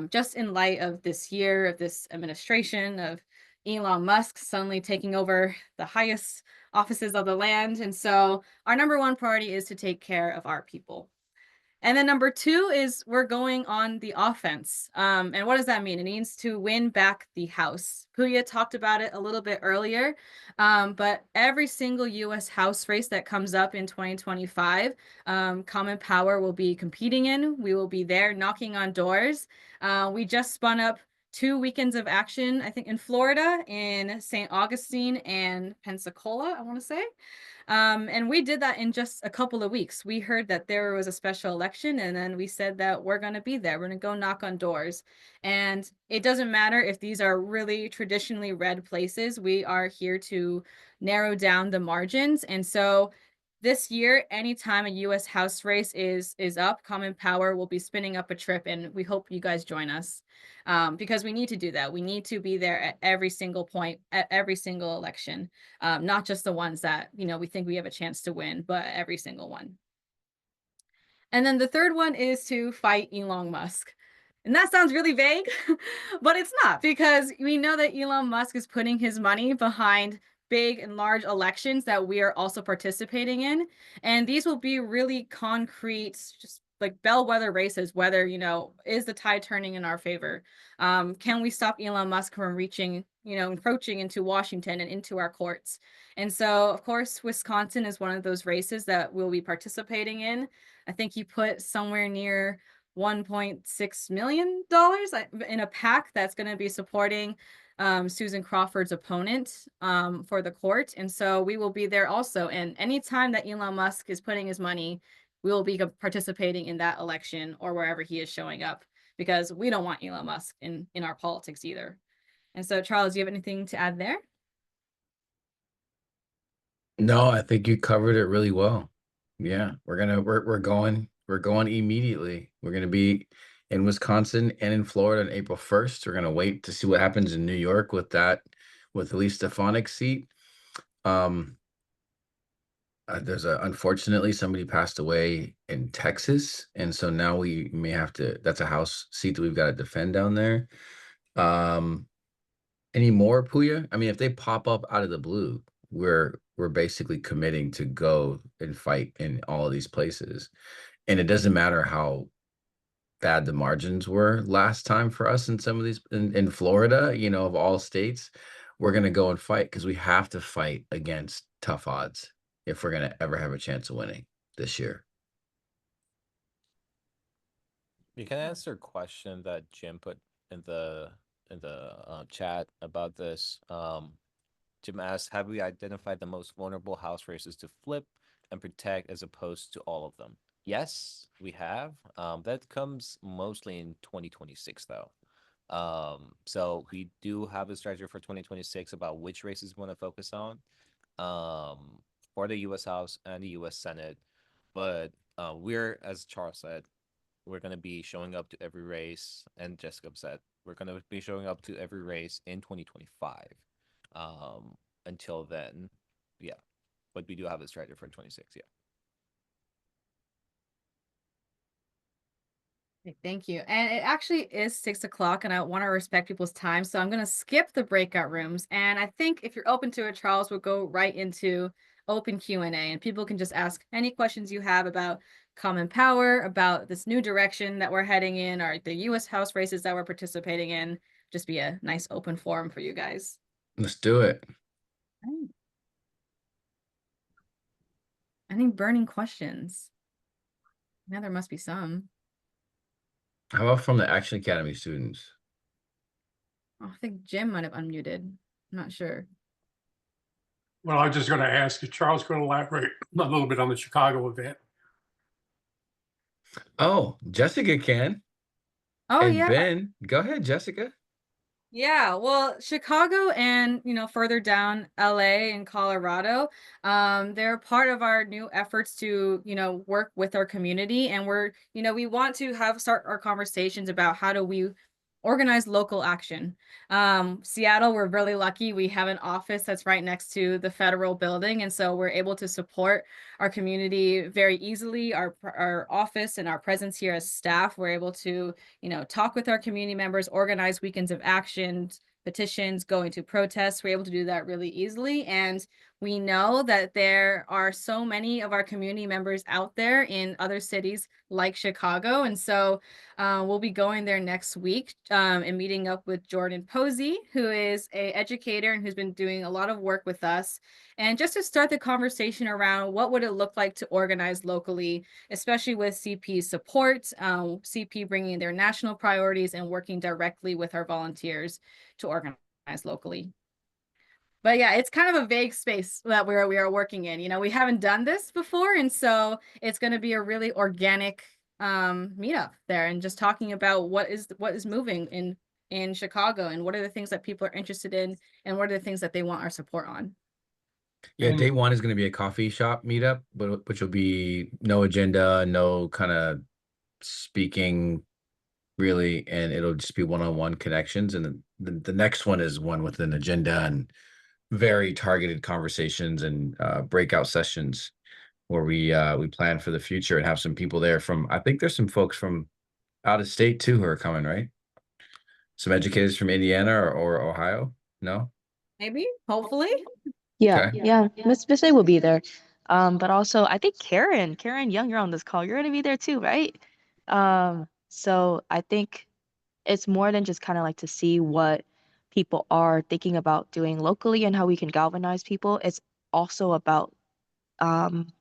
just in light of this year, of this administration, of Elon Musk suddenly taking over the highest offices of the land. And so our number 1 priority is to take care of our people. And then number 2 is we're going on the offense. And what does that mean? It means to win back the House. Puya talked about it a little bit earlier, but every single U.S. House race that comes up in 2025, Common Power will be competing in. We will be there knocking on doors. We just spun up 2 weekends of action, I think in Florida, in St. Augustine and Pensacola, I want to say. And we did that in just a couple of weeks. We heard that there was a special election, and then we said that we're going to be there. We're going to go knock on doors. And it doesn't matter if these are really traditionally red places. We are here to narrow down the margins. And so this year, anytime a U.S. House race is up, Common Power will be spinning up a trip, and we hope you guys join us, because we need to do that. We need to be there at every single point, at every single election, not just the ones that we think we have a chance to win, but every single one. And then the third one is to fight Elon Musk. And that sounds really vague, but it's not, because we know that Elon Musk is putting his money behind big and large elections that we are also participating in. And these will be really concrete, just like bellwether races, whether, is the tide turning in our favor? Can we stop Elon Musk from encroaching into Washington and into our courts? And so, of course, Wisconsin is one of those races that we'll be participating in. I think he put somewhere near $1.6 million in a PAC that's going to be supporting Susan Crawford's opponent for the court. And so we will be there also. And anytime that Elon Musk is putting his money, we will be participating in that election or wherever he is showing up, because we don't want Elon Musk in our politics either. And so, Charles, do you have anything to add there? No, I think you covered it really well. Yeah, we're going immediately. We're gonna be in Wisconsin and in Florida on April 1st. We're gonna wait to see what happens in New York with the Lee Stefanik seat. There's unfortunately somebody passed away in Texas, and so now we may have to. That's a house seat that we've got to defend down there. Um, any more, Puya? I mean, if they pop up out of the blue, we're basically committing to go and fight in all of these places, and it doesn't matter how bad the margins were last time for us in some of these in Florida, of all states, we're gonna go and fight because we have to fight against tough odds if we're gonna ever have a chance of winning this year. You can answer a question that Jim put in the chat about this. Jim asked, "Have we identified the most vulnerable house races to flip and protect as opposed to all of them?" Yes, we have. That comes mostly in 2026, though. So we do have a strategy for 2026 about which races we want to focus on, for the U.S. House and the U.S. Senate. But we're, as Charles said, we're going to be showing up to every race, and Jessica said we're going to be showing up to every race in 2025. Until then, yeah. But we do have a strategy for 26, yeah. Okay, thank you. And it actually is 6 o'clock, and I want to respect people's time. So I'm going to skip the breakout rooms. And I think if you're open to it, Charles, we'll go right into open Q&A, and people can just ask any questions you have about Common Power, about this new direction that we're heading in, or the U.S. House races that we're participating in. Just be a nice open forum for you guys. Let's do it. Any burning questions? Now there must be some. How about from the Action Academy students? Oh, I think Jim might have unmuted. I'm not sure. Well, I was just going to ask if Charles could elaborate a little bit on the Chicago event. Oh, Jessica can. Oh, And yeah. Ben, go ahead, Jessica. Yeah, well, Chicago and, further down LA and Colorado, they're part of our new efforts to, work with our community. And we want to start our conversations about how do we organize local action. Seattle, we're really lucky. We have an office that's right next to the federal building. And so we're able to support our community very easily. Our office and our presence here as staff, we're able to talk with our community members, organize weekends of action, petitions, going to protests. We're able to do that really easily. And we know that there are so many of our community members out there in other cities like Chicago. And so we'll be going there next week and meeting up with Jordan Posey, who is an educator and who's been doing a lot of work with us. And just to start the conversation around what would it look like to organize locally, especially with CP's support, CP bringing their national priorities and working directly with our volunteers to organize locally. But yeah, it's kind of a vague space that we are working in. We haven't done this before, and so it's going to be a really organic meetup there, and just talking about what is moving in Chicago, and what are the things that people are interested in, and what are the things that they want our support on. Yeah, day one is going to be a coffee shop meetup, which will be no agenda, no kind of speaking really, and it'll just be one-on-one connections. And the next one is one with an agenda and very targeted conversations and breakout sessions where we plan for the future and have some people there from, I think there's some folks from out of state too who are coming, right? Some educators from Indiana or Ohio? No? Maybe, hopefully. Yeah, Okay. yeah. Miss A will be there. But also I think Karen Young, you're on this call. You're gonna be there too, right? So I think it's more than just kind of like to see what people are thinking about doing locally and how we can galvanize people. It's also about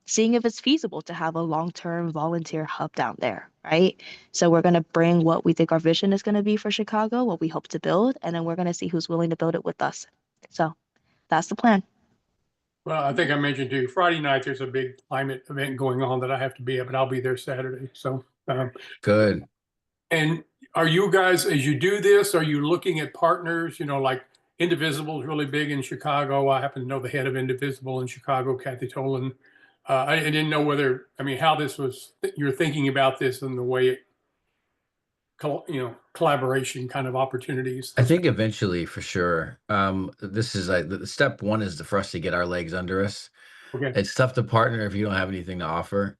seeing if it's feasible to have a long-term volunteer hub down there, right? So we're going to bring what we think our vision is going to be for Chicago, what we hope to build, and then we're going to see who's willing to build it with us. So that's the plan. Well, I think I mentioned to you, Friday night, there's a big climate event going on that I have to be at, but I'll be there Saturday. So, Good. and are you guys, as you do this, are you looking at partners, like Indivisible is really big in Chicago. I happen to know the head of Indivisible in Chicago, Kathy Tolan. I didn't know how this was, you're thinking about this and the way collaboration kind of opportunities. I think eventually, for sure. This is like the step one is for us to get our legs under us. Okay. It's tough to partner if you don't have anything to offer.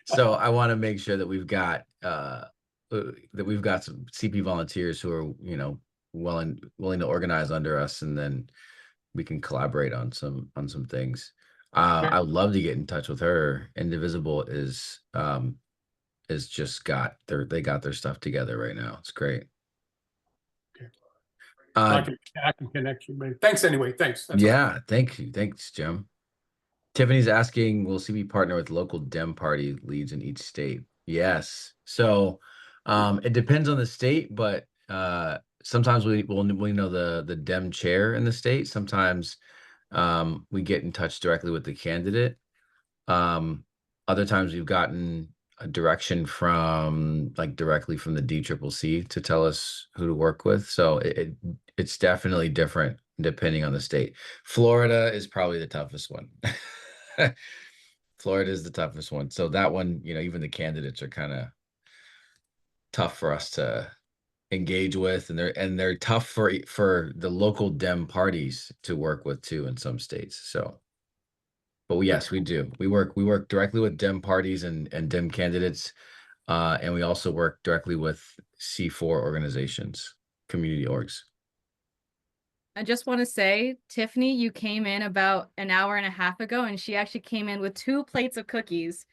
So I want to make sure that we've got some CP volunteers who are, you know, willing to organize under us, and then we can collaborate on some things. I would love to get in touch with her. Indivisible is just they got their stuff together right now. It's great. Okay. Uh, I can connect you, but thanks anyway. Thanks. That's yeah, thank you. Thanks, Jim. Tiffany's asking, will CB partner with local Dem party leads in each state? Yes. So it depends on the state, but sometimes we know the Dem chair in the state. Sometimes we get in touch directly with the candidate. Other times we've gotten a direction from directly from the DCCC to tell us who to work with. So it's definitely different depending on the state. Florida is probably the toughest one. Florida is the toughest one. So that one, you know, even the candidates are kind of tough for us to engage with, and they're tough for the local Dem parties to work with too in some states. So, but yes, we do. We work directly with Dem parties and Dem candidates, and we also work directly with C4 organizations, community orgs. I just want to say, Tiffany, you came in about an hour and a half ago, and she actually came in with 2 plates of cookies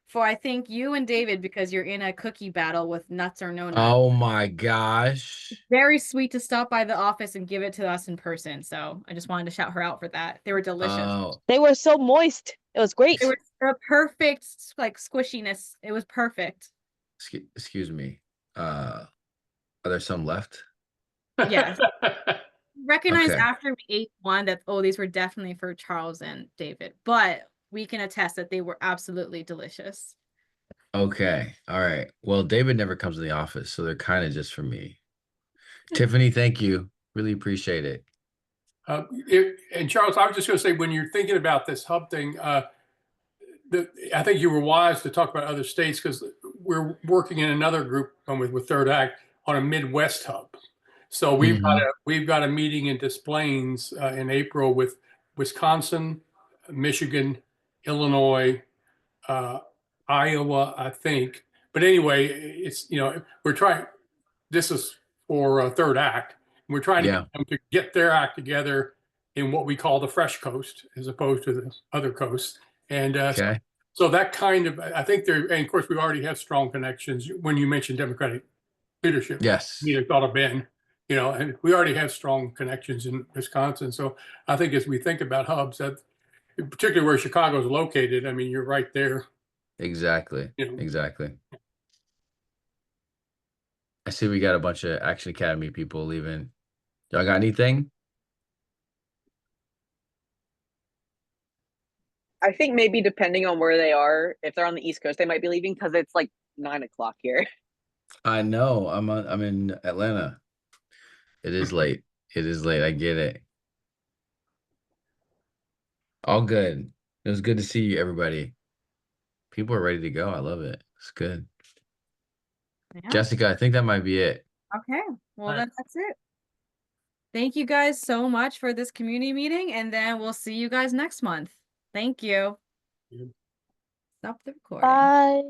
for, I think, you and David, because you're in a cookie battle with nuts or no nuts. Oh my gosh. Very sweet to stop by the office and give it to us in person. So I just wanted to shout her out for that. They were delicious. Oh, They were so moist. It was great. They were the perfect, like, squishiness. It was perfect. excuse me. Are there some left? Yes. Recognized Okay. after we ate one that, oh, these were definitely for Charles and David, but we can attest that they were absolutely delicious. Okay. All right. Well, David never comes to the office, so they're kind of just for me. Tiffany, thank you. Really appreciate it. and Charles, I was just going to say, when you're thinking about this hub thing, I think you were wise to talk about other states, because we're working in another group with Third Act on a Midwest hub. So we've got a meeting in Des Plaines in April with Wisconsin, Michigan, Illinois, Iowa, I think. But anyway, it's, you know, we're trying. This is for Third Act. We're trying to get them to get their act together in what we call the Fresh Coast, as opposed to the other coast. And Okay. so that kind of, I think there, and of course, we already have strong connections. When you mentioned Democratic leadership, Yes. neither thought of Ben, you know, and we already have strong connections in Wisconsin. So I think as we think about hubs, that particularly where Chicago is located, I mean, you're right there. Exactly. You know. Exactly. I see we got a bunch of Action Academy people leaving. Y'all got anything? I think maybe depending on where they are, if they're on the East Coast, they might be leaving because it's like 9 o'clock here. I know. I'm in Atlanta. It is late. It is late. I get it. All good. It was good to see you, everybody. People are ready to go. I love it. It's good. Yeah. Jessica, I think that might be it. Okay. Well, then that's it. Thank you guys so much for this community meeting, and then we'll see you guys next month. Thank you. Stop the recording. Bye.